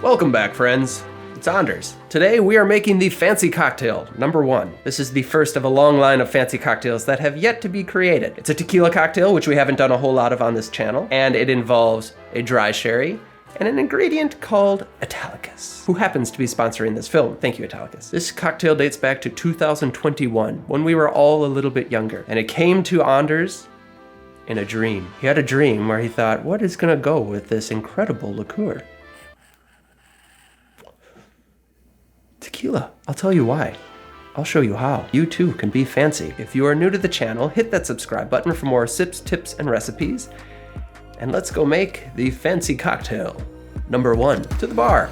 Welcome back, friends. It's Anders. Today we are making the fancy cocktail, number 1. This is the first of a long line of fancy cocktails that have yet to be created. It's a tequila cocktail, which we haven't done a whole lot of on this channel, and it involves a dry sherry and an ingredient called Italicus, who happens to be sponsoring this film. Thank you, Italicus. This cocktail dates back to 2021, when we were all a little bit younger, and it came to Anders in a dream. He had a dream where he thought, what is gonna go with this incredible liqueur? Tequila. I'll tell you why. I'll show you how. You too can be fancy. If you are new to the channel, hit that subscribe button for more sips, tips, and recipes. And let's go make the fancy cocktail. Number 1, to the bar.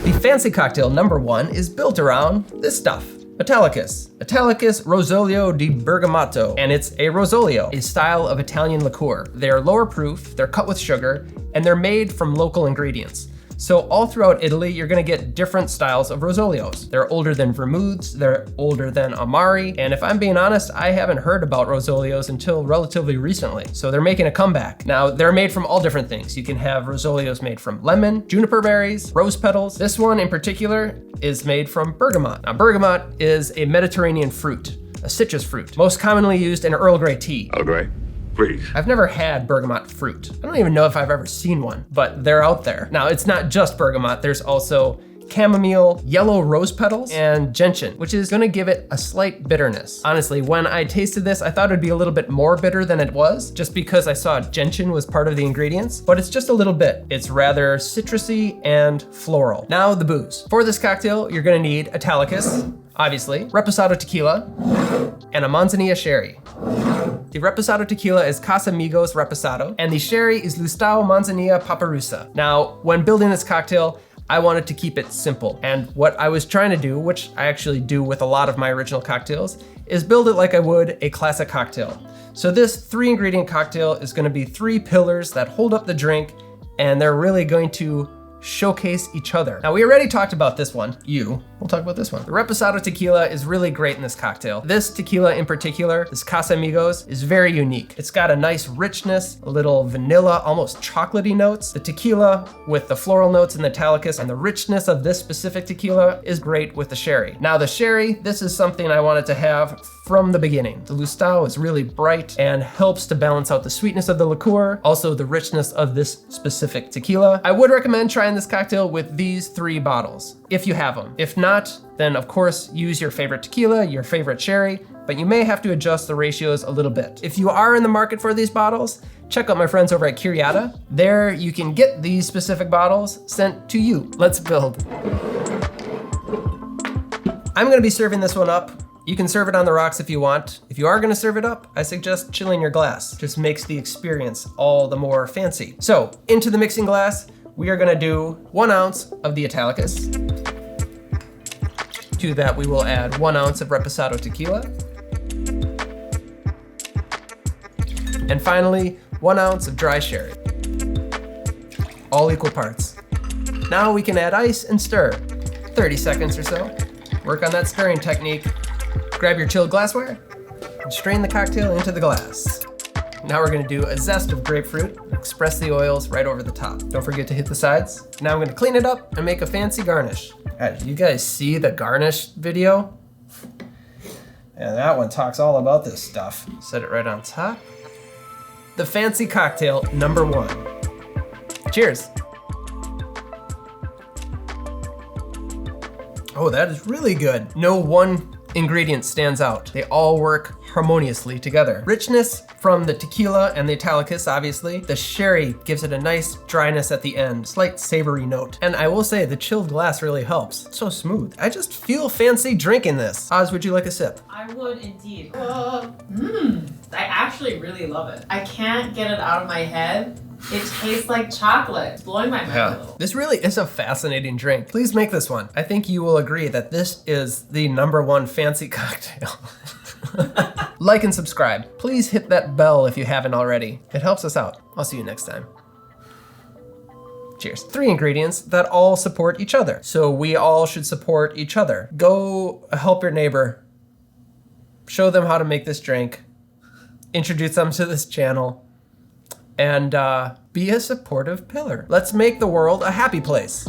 The fancy cocktail number 1 is built around this stuff. Italicus Rosolio di Bergamotto, and it's a Rosolio, a style of Italian liqueur. They're lower proof, they're cut with sugar, and they're made from local ingredients. So all throughout Italy, you're gonna get different styles of Rosolios. They're older than vermouths, they're older than Amari, and if I'm being honest, I haven't heard about Rosolios until relatively recently. So they're making a comeback. Now, they're made from all different things. You can have Rosolios made from lemon, juniper berries, rose petals. This one in particular is made from bergamot. Now, bergamot is a Mediterranean fruit, a citrus fruit, most commonly used in Earl Grey tea. Earl Grey? Please. I've never had bergamot fruit. I don't even know if I've ever seen one, but they're out there. Now, it's not just bergamot, there's also chamomile, yellow rose petals, and gentian, which is gonna give it a slight bitterness. Honestly, when I tasted this, I thought it'd be a little bit more bitter than it was, just because I saw gentian was part of the ingredients, but it's just a little bit. It's rather citrusy and floral. Now the booze. For this cocktail, you're gonna need Italicus, obviously, Reposado tequila, and a Manzanilla sherry. The Reposado tequila is Casamigos Reposado, and the sherry is Lustau Manzanilla Papirusa. Now, when building this cocktail, I wanted to keep it simple. And what I was trying to do, which I actually do with a lot of my original cocktails, is build it like I would a classic cocktail. So this 3-ingredient cocktail is gonna be 3 pillars that hold up the drink, and they're really going to showcase each other. Now, we already talked about this one. We'll talk about this one. The Reposado tequila is really great in this cocktail. This tequila in particular, this Casamigos, is very unique. It's got a nice richness, a little vanilla, almost chocolatey notes. The tequila with the floral notes in the Italicus and the richness of this specific tequila is great with the sherry. Now the sherry, this is something I wanted to have from the beginning. The Lustau is really bright and helps to balance out the sweetness of the liqueur, also the richness of this specific tequila. I would recommend trying this cocktail with these 3 bottles, if you have them. If not, then of course use your favorite tequila, your favorite sherry, but you may have to adjust the ratios a little bit. If you are in the market for these bottles, check out my friends over at Curiata. There you can get these specific bottles sent to you. Let's build. I'm gonna be serving this one up. You can serve it on the rocks if you want. If you are gonna serve it up, I suggest chilling your glass. Just makes the experience all the more fancy. So into the mixing glass, we are gonna do 1 ounce of the Italicus. To that we will add 1 ounce of Reposado tequila. And finally, 1 ounce of dry sherry. All equal parts. Now we can add ice and stir. 30 seconds or so. Work on that stirring technique. Grab your chilled glassware and strain the cocktail into the glass. Now we're gonna do a zest of grapefruit, express the oils right over the top. Don't forget to hit the sides. Now I'm gonna clean it up and make a fancy garnish. Did you guys see the garnish video? Yeah, that one talks all about this stuff. Set it right on top. The fancy cocktail number 1. Cheers. Oh, that is really good. No one ingredient stands out. They all work harmoniously together. Richness from the tequila and the Italicus, obviously. The sherry gives it a nice dryness at the end, slight savory note. And I will say the chilled glass really helps. It's so smooth. I just feel fancy drinking this. Oz, would you like a sip? I would indeed. I actually really love it. I can't get it out of my head. It tastes like chocolate. It's blowing my mind a little. This really is a fascinating drink. Please make this one. I think you will agree that this is the number 1 fancy cocktail. Like and subscribe. Please hit that bell if you haven't already. It helps us out. I'll see you next time. Cheers. 3 ingredients that all support each other. So we all should support each other. Go help your neighbor. Show them how to make this drink. Introduce them to this channel. and be a supportive pillar. Let's make the world a happy place.